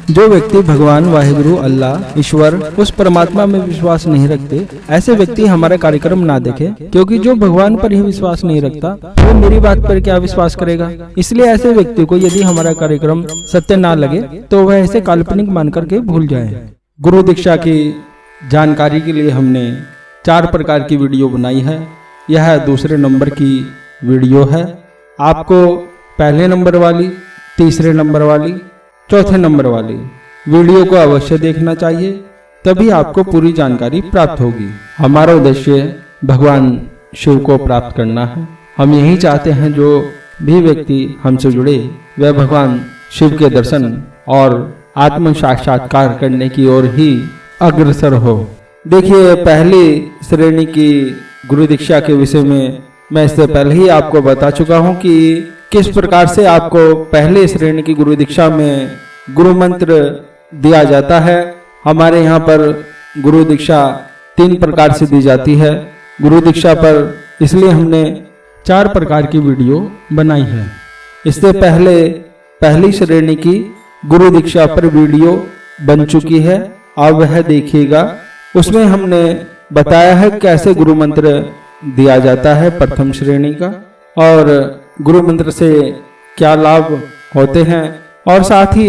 जो व्यक्ति भगवान वाहिगुरु अल्लाह ईश्वर उस परमात्मा में विश्वास नहीं रखते, ऐसे व्यक्ति हमारा कार्यक्रम ना देखे, क्योंकि जो भगवान पर ही विश्वास नहीं रखता वो मेरी बात पर क्या विश्वास करेगा। इसलिए ऐसे व्यक्ति को यदि हमारा कार्यक्रम सत्य ना लगे तो वह ऐसे काल्पनिक मान करके भूल जाए। गुरु दीक्षा की जानकारी के लिए हमने 4 प्रकार की वीडियो बनाई है। यह दूसरे नंबर की वीडियो है। आपको पहले नंबर वाली, तीसरे नंबर वाली, चौथे नंबर वाली वीडियो को अवश्य देखना चाहिए, तभी आपको पूरी जानकारी प्राप्त होगी। हमारा उद्देश्य भगवान शिव को प्राप्त करना है। हम यही चाहते हैं जो भी व्यक्ति हमसे जुड़े वह भगवान शिव के दर्शन और आत्म साक्षात्कार करने की ओर ही अग्रसर हो। देखिए, पहली श्रेणी की गुरु दीक्षा के विषय में मैं इससे पहले ही आपको बता चुका हूं कि किस प्रकार से आपको पहले श्रेणी की गुरु दीक्षा में गुरु मंत्र दिया जाता है। हमारे यहाँ पर गुरु दीक्षा 3 प्रकार से दी जाती है। गुरु दीक्षा पर इसलिए हमने 4 प्रकार की वीडियो बनाई है। इससे पहले पहली श्रेणी की गुरु दीक्षा पर वीडियो बन चुकी है, आप वह देखिएगा। उसमें हमने बताया है कैसे गुरु मंत्र दिया जाता है प्रथम श्रेणी का, और गुरु मंत्र से क्या लाभ होते हैं, और साथ ही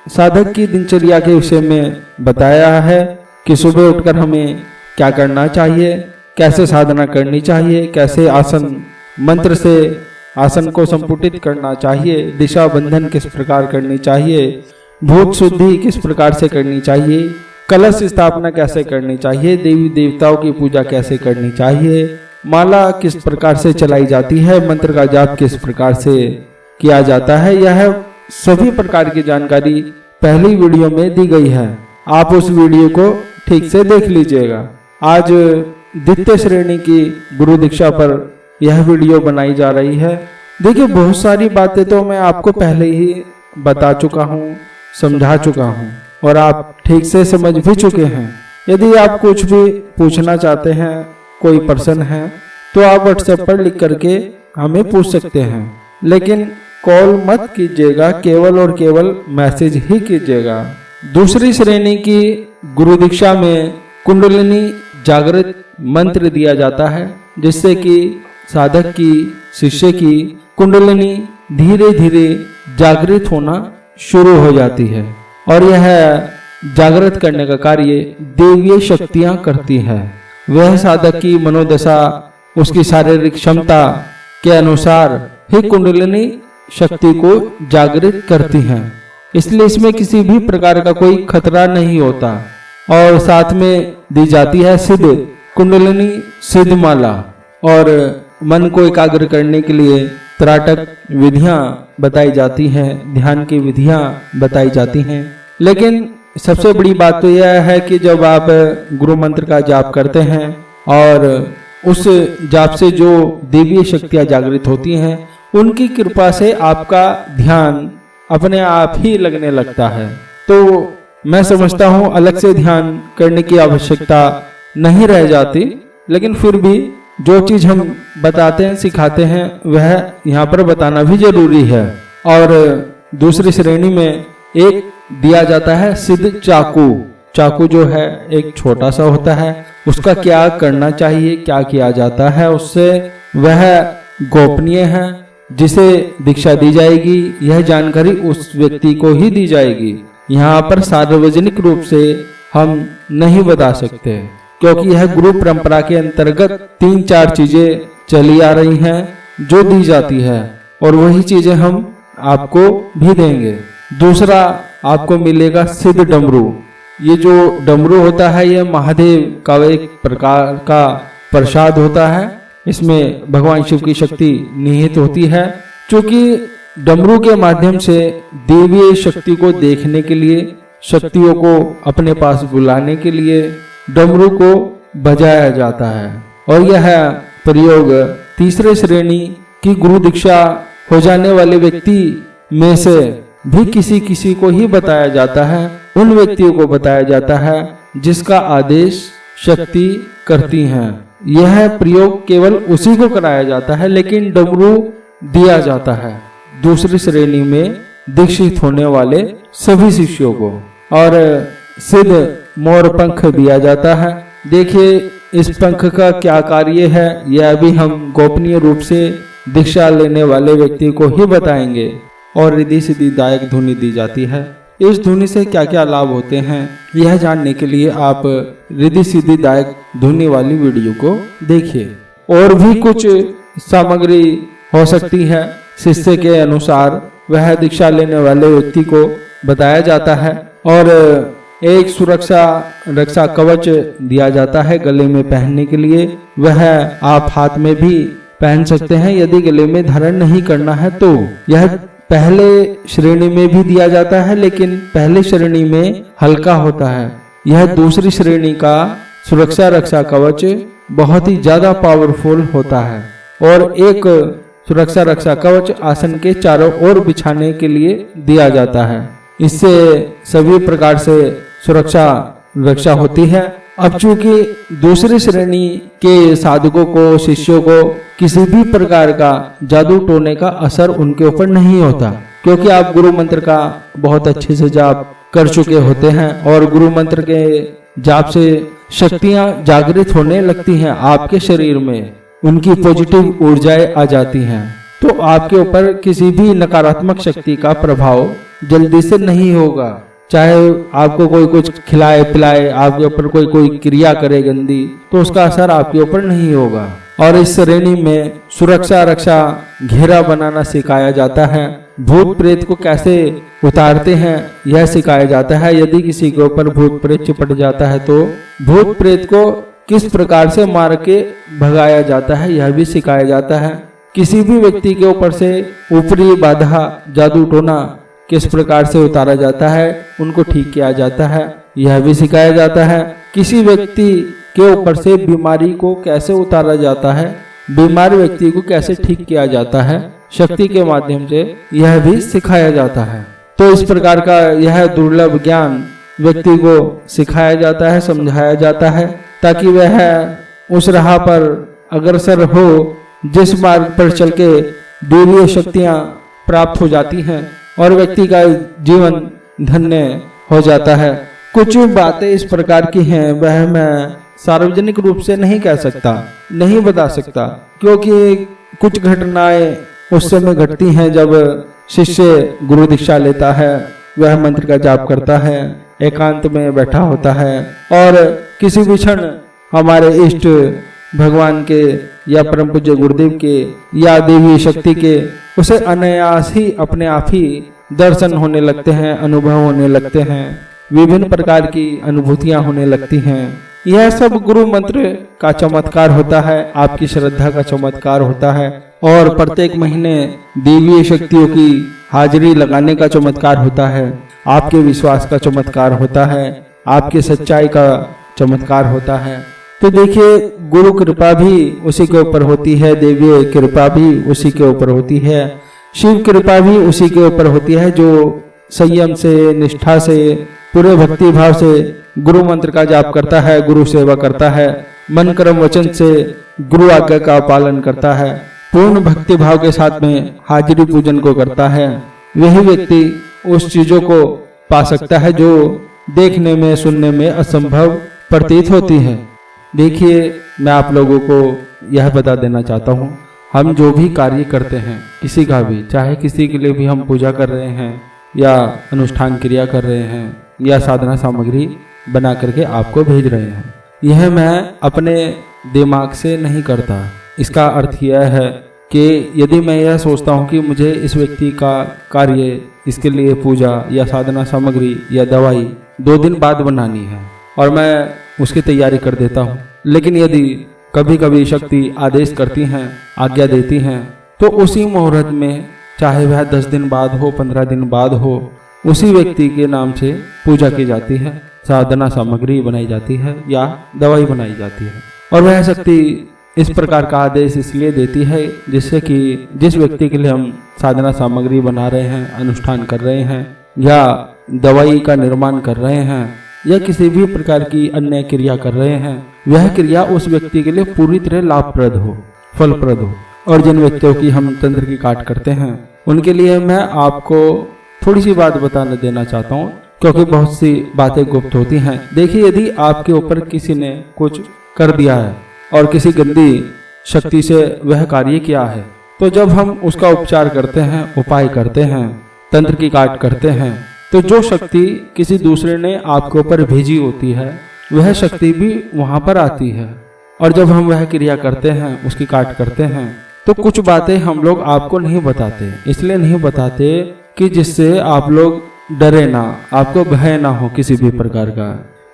साधक की दिनचर्या के विषय में बताया है कि सुबह उठकर हमें क्या करना चाहिए, कैसे साधना करनी चाहिए, कैसे आसन मंत्र से आसन को संपुटित करना चाहिए, दिशा बंधन किस प्रकार करनी चाहिए, भूत शुद्धि किस प्रकार से करनी चाहिए, कलश स्थापना कैसे करनी चाहिए, देवी देवताओं की पूजा कैसे करनी चाहिए, माला किस प्रकार से चलाई जाती है, मंत्र का जाप किस प्रकार से किया जाता है। यह सभी प्रकार की जानकारी पहली वीडियो में दी गई है। आप उस वीडियो को ठीक से देख लीजिएगा। आज द्वितीय श्रेणी की गुरु दीक्षा पर यह वीडियो बनाई जा रही है। देखिए, बहुत सारी बातें तो मैं आपको पहले ही बता चुका हूँ, समझा चुका हूँ, और आप ठीक से समझ भी चुके हैं। यदि आप कुछ भी पूछना चाहते हैं, कोई प्रश्न है, तो आप व्हाट्सएप पर लिख करके हमें पूछ सकते हैं, लेकिन कॉल मत कीजिएगा, केवल और केवल मैसेज ही कीजिएगा। दूसरी श्रेणी की गुरु दीक्षा में कुंडलिनी जागृत मंत्र दिया जाता है, जिससे कि साधक की, शिष्य की कुंडलिनी धीरे धीरे जागृत होना शुरू हो जाती है, और यह जागृत करने का कार्य देवीय शक्तियां करती है। वह साधक की मनोदशा, उसकी शारीरिक क्षमता के अनुसार ही कुंडलिनी शक्ति को जागृत करती हैं। इसलिए इसमें किसी भी प्रकार का कोई खतरा नहीं होता। और साथ में दी जाती है सिद्ध कुंडलिनी सिद्ध माला, और मन को एकाग्र करने के लिए त्राटक विधियां बताई जाती हैं, ध्यान की विधियां बताई जाती हैं। लेकिन सबसे बड़ी बात तो यह है कि जब आप गुरु मंत्र का जाप करते हैं और उस जाप से जो देवीय शक्तियां जागृत होती हैं, उनकी कृपा से आपका ध्यान अपने आप ही लगने लगता है। तो मैं समझता हूँ अलग से ध्यान करने की आवश्यकता नहीं रह जाती, लेकिन फिर भी जो चीज हम बताते हैं, सिखाते हैं, वह यहाँ पर बताना भी जरूरी है। और दूसरी श्रेणी में एक दिया जाता है सिद्ध चाकू। चाकू जो है एक छोटा सा होता है, उसका क्या करना चाहिए, क्या किया जाता है उससे, वह गोपनीय है। जिसे दीक्षा दी जाएगी यह जानकारी उस व्यक्ति को ही दी जाएगी। यहाँ पर सार्वजनिक रूप से हम नहीं बता सकते, क्योंकि यह गुरु परंपरा के अंतर्गत 3-4 चीजें चली आ रही हैं जो दी जाती है, और वही चीजें हम आपको भी देंगे। दूसरा आपको मिलेगा सिद्ध डमरू। ये जो डमरू होता है, यह महादेव का एक प्रकार का प्रसाद होता है। इसमें भगवान शिव की शक्ति निहित होती है। क्योंकि डमरू के माध्यम से देवीय शक्ति को देखने के लिए, शक्तियों को अपने पास बुलाने के लिए डमरू को बजाया जाता है। और यह प्रयोग तीसरे श्रेणी की गुरु दीक्षा हो जाने वाले व्यक्ति में से भी किसी को ही बताया जाता है। उन व्यक्तियों को बताया जाता है जिसका आदेश शक्ति करती हैं। यह प्रयोग केवल उसी को कराया जाता है, लेकिन डमरू दिया जाता है। दूसरी श्रेणी में दीक्षित होने वाले सभी शिष्यों को, और सिद्ध मोर पंख दिया जाता है। देखिए इस पंख का क्या कार्य है, यह अभी हम गोपनीय रूप से दीक्षा लेने वाले व्यक्ति को ही बताएंगे। और रिद्धि सिद्धि दायक धुनी दी जाती है। इस धुनी से क्या क्या लाभ होते हैं, यह जानने के लिए आप रिद्धि सिद्धि दायक धुनी वाली वीडियो को देखिए। और भी कुछ सामग्री हो सकती है, शिष्य के अनुसार वह दीक्षा लेने वाले व्यक्ति को बताया जाता है। और एक सुरक्षा रक्षा कवच दिया जाता है गले में पहनने के लिए, वह आप हाथ में भी पहन सकते हैं। यदि गले में धारण नहीं करना है तो यह पहले श्रेणी में भी दिया जाता है, लेकिन पहले श्रेणी में हल्का होता है। यह दूसरी श्रेणी का सुरक्षा रक्षा कवच बहुत ही ज्यादा पावरफुल होता है। और एक सुरक्षा रक्षा कवच आसन के चारों ओर बिछाने के लिए दिया जाता है। इससे सभी प्रकार से सुरक्षा रक्षा होती है। अब चूंकि दूसरी श्रेणी के साधकों को, शिष्यों को किसी भी प्रकार का जादू टोने का असर उनके ऊपर नहीं होता, क्योंकि आप गुरु मंत्र का बहुत अच्छे से जाप कर चुके होते हैं और गुरु मंत्र के जाप से शक्तियां जागृत होने लगती हैं आपके शरीर में, उनकी पॉजिटिव ऊर्जाएं आ जाती हैं। तो आपके ऊपर किसी भी नकारात्मक शक्ति का प्रभाव जल्दी से नहीं होगा। चाहे आपको कोई कुछ खिलाए पिलाए, आपके ऊपर कोई क्रिया करे गंदी, तो उसका असर आपके ऊपर नहीं होगा। और इस श्रेणी में सुरक्षा रक्षा घेरा बनाना सिखाया जाता है। भूत प्रेत को कैसे उतारते हैं यह सिखाया जाता है। यदि किसी के ऊपर भूत प्रेत चिपट जाता है तो भूत प्रेत को किस प्रकार से मार के भगाया जाता है यह भी सिखाया जाता है। किसी भी व्यक्ति के ऊपर से ऊपरी बाधा जादू टोना किस प्रकार से उतारा जाता है, उनको ठीक किया जाता है, यह भी सिखाया जाता है। किसी व्यक्ति के ऊपर से बीमारी को कैसे उतारा जाता है, बीमार व्यक्ति को कैसे ठीक किया जाता है शक्ति के माध्यम से, यह भी सिखाया जाता है। तो इस प्रकार का यह दुर्लभ ज्ञान व्यक्ति को सिखाया जाता है, समझाया जाता है, ताकि वह उस राह पर अग्रसर हो जिस मार्ग पर चल के दैवीय शक्तियां प्राप्त हो जाती हैं और व्यक्ति का जीवन धन्य हो जाता है। कुछ बातें इस प्रकार की हैं, वह मैं सार्वजनिक रूप से नहीं कह सकता, नहीं बता सकता, क्योंकि कुछ घटनाएं उस समय घटती हैं जब शिष्य गुरु दीक्षा लेता है, वह मंत्र का जाप करता है, एकांत में बैठा होता है और किसी भी क्षण हमारे इष्ट भगवान के या परम पूज्य गुरुदेव के या देवी शक्ति के उसे अनायास ही अपने आप ही दर्शन होने लगते हैं, अनुभव होने लगते हैं, विभिन्न प्रकार की अनुभूतियां होने लगती हैं। यह सब गुरु मंत्र का चमत्कार होता है, आपकी श्रद्धा का चमत्कार होता है और प्रत्येक महीने देवीय शक्तियों की हाजिरी लगाने का चमत्कार होता है, आपके विश्वास का चमत्कार होता है, आपके सच्चाई का चमत्कार होता है। तो देखिए गुरु कृपा भी उसी के ऊपर होती है, देवीय कृपा भी उसी के ऊपर होती है, शिव कृपा भी उसी के ऊपर होती है जो संयम से, निष्ठा से, पूरे भक्ति भाव से गुरु मंत्र का जाप करता है, गुरु सेवा करता है, मन कर्म वचन से गुरु आज्ञा का पालन करता है, पूर्ण भक्ति भाव के साथ में हाजिरी पूजन को करता है। वही व्यक्ति उस चीजों को पा सकता है जो देखने में, सुनने में असंभव प्रतीत होती है। देखिए मैं आप लोगों को यह बता देना चाहता हूँ, हम जो भी कार्य करते हैं किसी का भी, चाहे किसी के लिए भी हम पूजा कर रहे हैं या अनुष्ठान क्रिया कर रहे हैं या साधना सामग्री बना करके आपको भेज रहे हैं, यह मैं अपने दिमाग से नहीं करता। इसका अर्थ यह है कि यदि मैं यह सोचता हूँ कि मुझे इस व्यक्ति का कार्य, इसके लिए पूजा या साधना सामग्री या दवाई 2 दिन बाद बनानी है और मैं उसकी तैयारी कर देता हूँ, लेकिन यदि कभी कभी शक्ति आदेश करती हैं, आज्ञा देती हैं, तो उसी मुहूर्त में, चाहे वह 10 दिन बाद हो, 15 दिन बाद हो, उसी व्यक्ति के नाम से पूजा की जाती है, साधना सामग्री बनाई जाती है या दवाई बनाई जाती है। और वह शक्ति इस प्रकार का आदेश इसलिए देती है जिससे कि जिस व्यक्ति के लिए हम साधना सामग्री बना रहे हैं, अनुष्ठान कर रहे हैं या दवाई का निर्माण कर रहे हैं या किसी भी प्रकार की अन्य क्रिया कर रहे हैं, वह क्रिया उस व्यक्ति के लिए पूरी तरह लाभप्रद हो, फलप्रद हो। और जिन व्यक्तियों की हम तंत्र की काट करते हैं उनके लिए मैं आपको थोड़ी सी बात बताने देना चाहता हूँ, क्योंकि बहुत सी बातें गुप्त होती हैं। देखिए, यदि आपके ऊपर किसी ने कुछ कर दिया है और किसी गंदी शक्ति से वह कार्य किया है, तो जब हम उसका उपचार करते हैं, उपाय करते हैं, तंत्र की काट करते हैं, तो जो शक्ति किसी दूसरे ने आपके ऊपर भेजी होती है वह शक्ति भी वहां पर आती है। और जब हम वह क्रिया करते हैं, उसकी काट करते हैं, तो कुछ बातें हम लोग आपको नहीं बताते। इसलिए नहीं बताते कि जिससे आप लोग डरे ना, आपको भय ना हो किसी भी प्रकार का।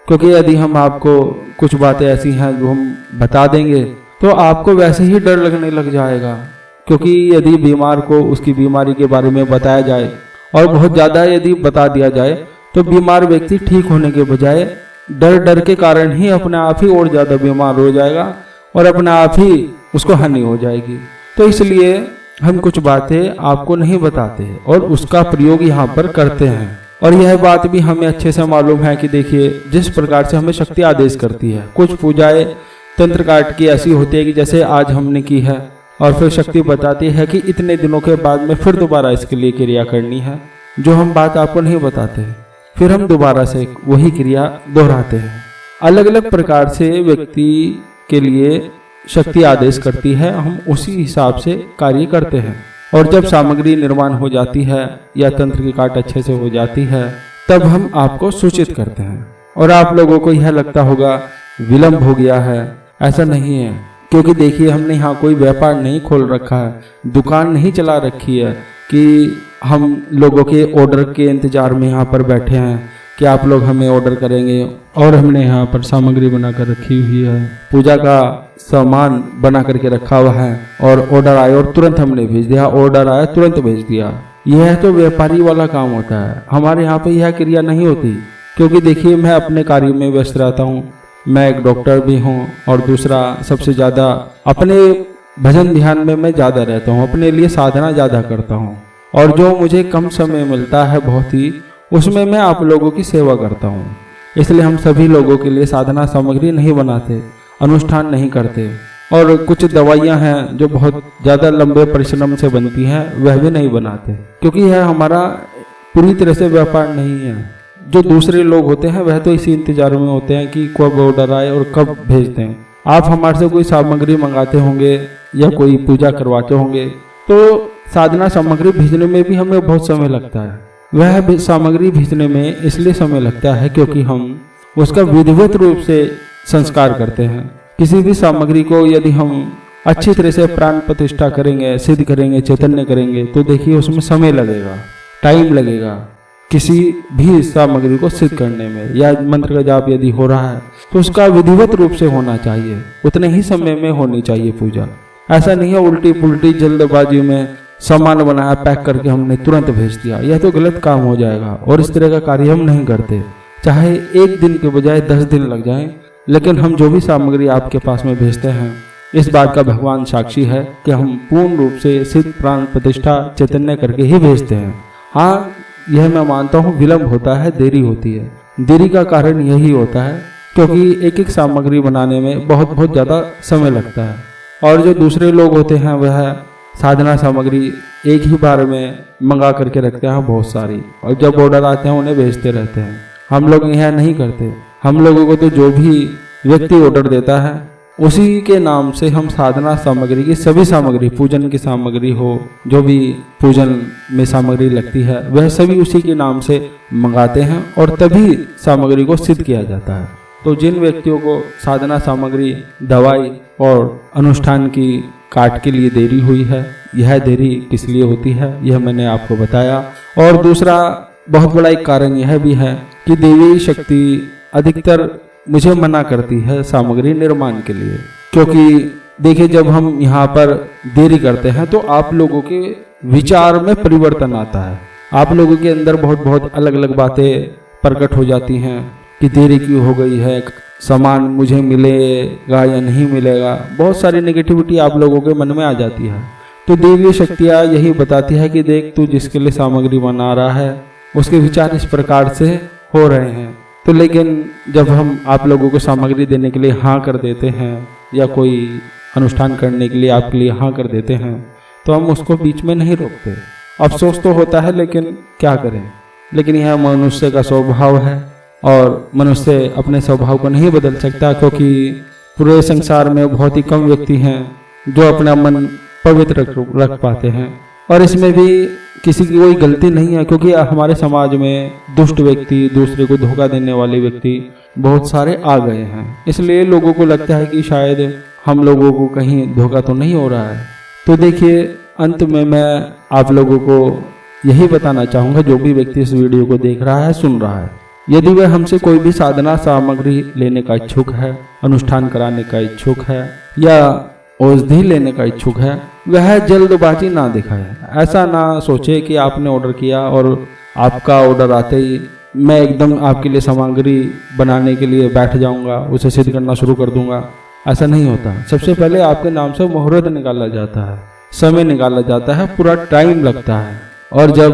क्योंकि यदि हम आपको कुछ बातें ऐसी हैं जो हम बता देंगे तो आपको वैसे ही डर लगने लग जाएगा। क्योंकि यदि बीमार को उसकी बीमारी के बारे में बताया जाए और बहुत ज़्यादा यदि बता दिया जाए तो बीमार व्यक्ति ठीक होने के बजाय डर के कारण ही अपने आप ही और ज़्यादा बीमार हो जाएगा और अपने आप ही उसको हानि हो जाएगी। तो इसलिए हम कुछ बातें आपको नहीं बताते और उसका प्रयोग यहाँ पर करते हैं। और यह बात भी हमें अच्छे से मालूम है कि देखिए, जिस प्रकार से हमें शक्ति आदेश करती है, कुछ पूजाएं तंत्र काट की ऐसी होती है कि जैसे आज हमने की है और फिर शक्ति बताती है कि इतने दिनों के बाद में फिर दोबारा इसके लिए क्रिया करनी है, जो हम बात आपको नहीं बताते। फिर हम दोबारा से वही क्रिया दोहराते हैं। अलग अलग प्रकार से व्यक्ति के लिए शक्ति आदेश करती है, हम उसी हिसाब से कार्य करते हैं। और जब सामग्री निर्माण हो जाती है या तंत्र की काट अच्छे से हो जाती है, तब हम आपको सूचित करते हैं। और आप लोगों को यह लगता होगा विलंब हो गया है, ऐसा नहीं है। क्योंकि देखिए, हमने यहाँ कोई व्यापार नहीं खोल रखा है, दुकान नहीं चला रखी है कि हम लोगों के ऑर्डर के इंतजार में यहाँ पर बैठे हैं कि आप लोग हमें ऑर्डर करेंगे। और हमने यहाँ पर सामग्री बनाकर रखी हुई है, पूजा का सामान बना करके रखा हुआ है और ऑर्डर आए और तुरंत हमने भेज दिया, ऑर्डर आया तुरंत भेज दिया। यह तो व्यापारी वाला काम होता है। हमारे यहाँ पे यह क्रिया नहीं होती। क्योंकि देखिए, मैं अपने कार्य में व्यस्त रहता हूँ, मैं एक डॉक्टर भी हूँ और दूसरा सबसे ज़्यादा अपने भजन ध्यान में मैं ज़्यादा रहता हूँ, अपने लिए साधना ज़्यादा करता हूँ। और जो मुझे कम समय मिलता है बहुत ही, उसमें मैं आप लोगों की सेवा करता हूँ। इसलिए हम सभी लोगों के लिए साधना सामग्री नहीं बनाते, अनुष्ठान नहीं करते। और कुछ दवाइयाँ हैं जो बहुत ज़्यादा लंबे परिश्रम से बनती हैं, वह भी नहीं बनाते। क्योंकि यह हमारा पूरी तरह से व्यापार नहीं है। जो दूसरे लोग होते हैं वह तो इसी इंतजार में होते हैं कि कब ऑर्डर आए और कब भेजते हैं। आप हमारे से कोई सामग्री मंगाते होंगे या कोई पूजा करवाते होंगे, तो साधना सामग्री भेजने में भी हमें बहुत समय लगता है। वह सामग्री भेजने में इसलिए समय लगता है क्योंकि हम उसका विधिवत रूप से संस्कार करते हैं। किसी भी सामग्री को यदि हम अच्छी तरह से प्राण प्रतिष्ठा करेंगे, सिद्ध करेंगे, चैतन्य करेंगे, तो देखिए उसमें समय लगेगा, टाइम लगेगा किसी भी सामग्री को सिद्ध करने में। या मंत्र का जाप यदि हो रहा है तो उसका विधिवत रूप से होना चाहिए, उतने ही समय में होनी चाहिए पूजा। ऐसा नहीं है उल्टी पुल्टी जल्दबाजी में सामान बनाया, पैक करके हमने तुरंत भेज दिया, यह तो गलत काम हो जाएगा। और इस तरह का कार्य हम नहीं करते। चाहे एक दिन के बजाय 10 दिन लग जाएं, लेकिन हम जो भी सामग्री आपके पास में भेजते हैं, इस बात का भगवान साक्षी है कि हम पूर्ण रूप से सिद्ध प्राण प्रतिष्ठा चैतन्य करके ही भेजते हैं। हाँ, यह मैं मानता हूँ विलंब होता है, देरी होती है। देरी का कारण यही होता है क्योंकि एक एक सामग्री बनाने में बहुत ज़्यादा समय लगता है। और जो दूसरे लोग होते हैं वह साधना सामग्री एक ही बार में मंगा करके रखते हैं बहुत सारी, और जब ऑर्डर आते हैं उन्हें भेजते रहते हैं। हम लोग यह नहीं करते। हम लोगों को तो जो भी व्यक्ति ऑर्डर देता है उसी के नाम से हम साधना सामग्री की सभी सामग्री, पूजन की सामग्री हो, जो भी पूजन में सामग्री लगती है, वह सभी उसी के नाम से मंगाते हैं और तभी सामग्री को सिद्ध किया जाता है। तो जिन व्यक्तियों को साधना सामग्री, दवाई और अनुष्ठान की काट के लिए देरी हुई है, यह देरी किस लिए होती है यह मैंने आपको बताया। और दूसरा बहुत बड़ा एक कारण यह भी है कि देवी शक्ति अधिकतर मुझे मना करती है सामग्री निर्माण के लिए। क्योंकि देखिए, जब हम यहाँ पर देरी करते हैं तो आप लोगों के विचार में परिवर्तन आता है। आप लोगों के अंदर बहुत अलग अलग बातें प्रकट हो जाती हैं कि देरी क्यों हो गई है, सामान मुझे मिलेगा या नहीं मिलेगा। बहुत सारी नेगेटिविटी आप लोगों के मन में आ जाती है। तो देवी शक्तियाँ यही बताती है कि देख, तू जिसके लिए सामग्री बना रहा है उसके विचार इस प्रकार से हो रहे हैं। तो लेकिन जब हम आप लोगों को सामग्री देने के लिए हाँ कर देते हैं या कोई अनुष्ठान करने के लिए आपके लिए हाँ कर देते हैं, तो हम उसको बीच में नहीं रोकते अफसोस तो होता है, लेकिन क्या करें। लेकिन यह मनुष्य का स्वभाव है और मनुष्य अपने स्वभाव को नहीं बदल सकता, क्योंकि पूरे संसार में बहुत ही कम व्यक्ति हैं जो अपना मन पवित्र रख पाते हैं। और इसमें भी किसी की कोई गलती नहीं है, क्योंकि हमारे समाज में दुष्ट व्यक्ति, दूसरे को धोखा देने वाले व्यक्ति बहुत सारे आ गए हैं। इसलिए लोगों को लगता है कि शायद हम लोगों को कहीं धोखा तो नहीं हो रहा है। तो देखिए, अंत में मैं आप लोगों को यही बताना चाहूँगा, जो भी व्यक्ति इस वीडियो को देख रहा है, सुन रहा है, यदि वह हमसे कोई भी साधना सामग्री लेने का इच्छुक है, अनुष्ठान कराने का इच्छुक है या औषधि लेने का इच्छुक है, वह जल्दबाजी ना दिखाए। ऐसा ना सोचे कि आपने ऑर्डर किया और आपका ऑर्डर आते ही मैं एकदम आपके लिए सामग्री बनाने के लिए बैठ जाऊंगा, उसे सिद्ध करना शुरू कर दूंगा। ऐसा नहीं होता। सबसे पहले आपके नाम से मुहूर्त निकाला जाता है, समय निकाला जाता है, पूरा टाइम लगता है। और जब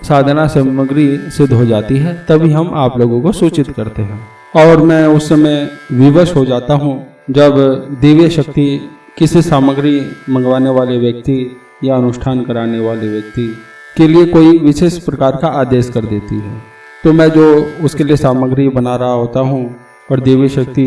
साधना सामग्री सिद्ध हो जाती है तभी हम आप लोगों को सूचित करते हैं। और मैं उस समय विवश हो जाता हूँ जब दिव्य शक्ति किसी सामग्री मंगवाने वाले व्यक्ति या अनुष्ठान कराने वाले व्यक्ति के लिए कोई विशेष प्रकार का आदेश कर देती है। तो मैं जो उसके लिए सामग्री बना रहा होता हूँ और देवी शक्ति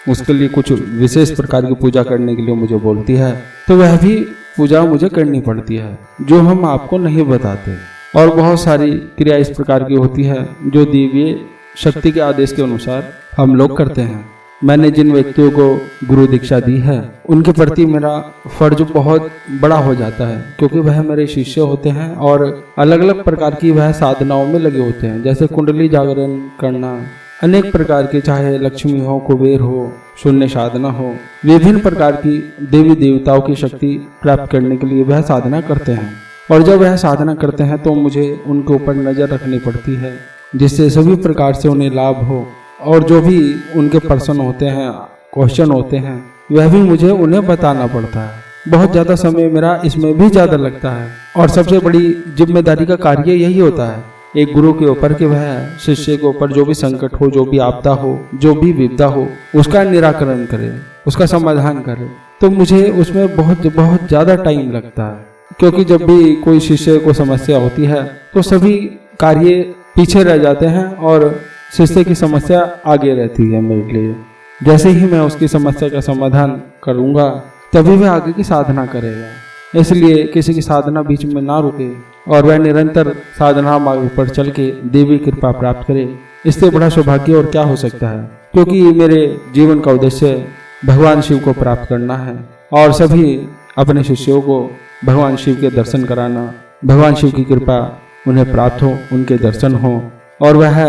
उसके लिए कुछ विशेष प्रकार की पूजा करने के लिए मुझे बोलती है, तो वह भी पूजा मुझे करनी पड़ती है, जो हम आपको नहीं बताते। और बहुत सारी क्रिया इस प्रकार की होती है जो दिव्य शक्ति के आदेश के अनुसार हम लोग करते हैं। मैंने जिन व्यक्तियों को गुरु दीक्षा दी है उनके प्रति मेरा फर्ज बहुत बड़ा हो जाता है, क्योंकि वह मेरे शिष्य होते हैं और अलग अलग प्रकार की वह साधनाओं में लगे होते हैं, जैसे कुंडली जागरण करना, अनेक प्रकार के, चाहे लक्ष्मी हो, कुबेर हो, शून्य साधना हो, विभिन्न प्रकार की देवी देवताओं की शक्ति प्राप्त करने के लिए वह साधना करते हैं। और जब वह साधना करते हैं तो मुझे उनके ऊपर नजर रखनी पड़ती है, जिससे सभी प्रकार से उन्हें लाभ हो। और जो भी उनके प्रश्न होते हैं, क्वेश्चन होते हैं, वह भी मुझे उन्हें बताना पड़ता है। बहुत ज़्यादा समय मेरा इसमें भी ज़्यादा लगता है। और सबसे बड़ी जिम्मेदारी का कार्य यही होता है एक गुरु के ऊपर कि वह शिष्य के ऊपर जो भी संकट हो, जो भी आपदा हो, जो भी विपदा हो, उसका निराकरण करे, उसका समाधान करे। तो मुझे उसमें बहुत बहुत ज़्यादा टाइम लगता है, क्योंकि जब भी कोई शिष्य को समस्या होती है तो सभी कार्य पीछे रह जाते हैं और शिष्य की समस्या आगे रहती है मेरे लिए। जैसे ही मैं उसकी समस्या का समाधान करूंगा तभी वह आगे की साधना करेगा। इसलिए किसी की साधना बीच में ना रुके और वह निरंतर साधना मार्ग पर चल के देवी कृपा प्राप्त करे। इससे बड़ा सौभाग्य और क्या हो सकता है, क्योंकि मेरे जीवन का उद्देश्य भगवान शिव को प्राप्त करना है और सभी अपने शिष्यों को भगवान शिव के दर्शन कराना, भगवान शिव की कृपा उन्हें प्राप्त हो, उनके दर्शन हो और वह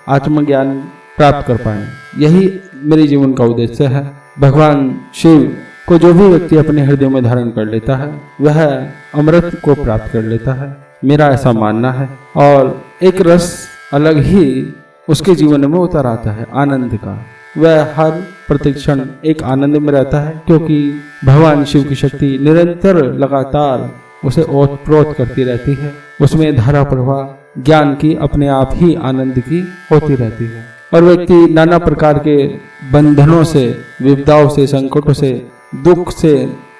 आत्मज्ञान प्राप्त कर पाए। यही मेरे जीवन का उद्देश्य है। भगवान शिव को जो भी व्यक्ति अपने हृदय में धारण कर लेता है वह अमृत को प्राप्त कर लेता है, मेरा ऐसा मानना है। और एक रस अलग ही उसके जीवन में उतर आता है, आनंद का। वह हर प्रतिक्षण एक आनंद में रहता है, क्योंकि भगवान शिव की शक्ति निरंतर लगातार उसे ओतप्रोत करती रहती है। उसमें धारा प्रवाह ज्ञान की अपने आप ही आनंद की होती रहती है और व्यक्ति नाना प्रकार के बंधनों से, विपदाओं से, संकटों से, दुख से,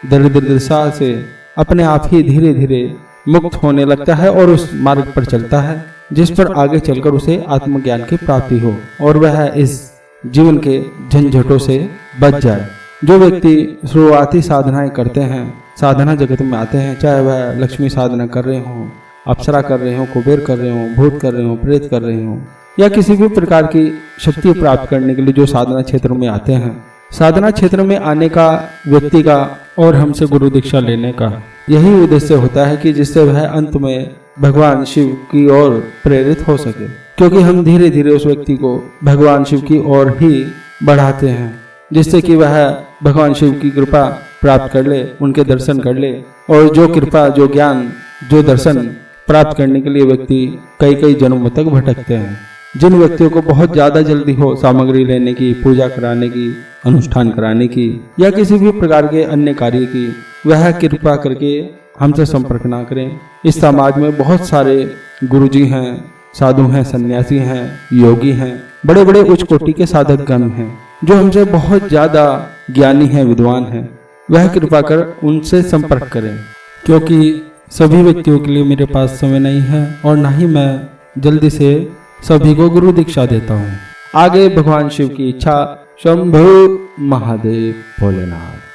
दरिद्रता से अपने आप ही धीरे धीरे मुक्त होने लगता है और उस मार्ग पर चलता है जिस पर आगे चलकर उसे आत्मज्ञान की प्राप्ति हो और वह इस जीवन के झंझटों से बच जाए। जो व्यक्ति शुरुआती साधनाएं करते हैं, साधना जगत में आते हैं, चाहे वह लक्ष्मी साधना कर रहे हों, अप्सरा कर रहे हो, कुबेर कर रहे हो, भूत कर रहे हो, प्रेत कर रहे हो, या किसी भी प्रकार की शक्ति प्राप्त करने के लिए जो साधना क्षेत्र में आते हैं, साधना क्षेत्र में आने का व्यक्ति का और हमसे गुरु दीक्षा लेने का यही उद्देश्य होता है कि जिससे वह अंत में भगवान शिव की ओर प्रेरित हो सके, क्योंकि हम धीरे धीरे उस व्यक्ति को भगवान शिव की ओर ही बढ़ाते हैं, जिससे कि वह भगवान शिव की कृपा प्राप्त कर ले, उनके दर्शन कर ले। और जो कृपा, जो ज्ञान, जो दर्शन प्राप्त करने के लिए व्यक्ति कई कई जन्मों तक भटकते हैं। जिन व्यक्तियों को बहुत ज्यादा जल्दी हो सामग्री लेने की, पूजा कराने की, अनुष्ठान कराने की या किसी भी प्रकार के अन्य कार्य की, वह कृपा करके हमसे संपर्क ना करें। इस समाज में बहुत सारे गुरुजी हैं, साधु हैं, सन्यासी हैं, योगी हैं, बड़े बड़े उच्च कोटि के साधक गण हैं जो हमसे बहुत ज्यादा ज्ञानी हैं, विद्वान हैं। वह कृपा कर उनसे संपर्क करें, क्योंकि सभी व्यक्तियों के लिए मेरे पास समय नहीं है और ना ही मैं जल्दी से सभी को गुरु दीक्षा देता हूँ। आगे भगवान शिव की इच्छा। शंभो महादेव भोलेनाथ।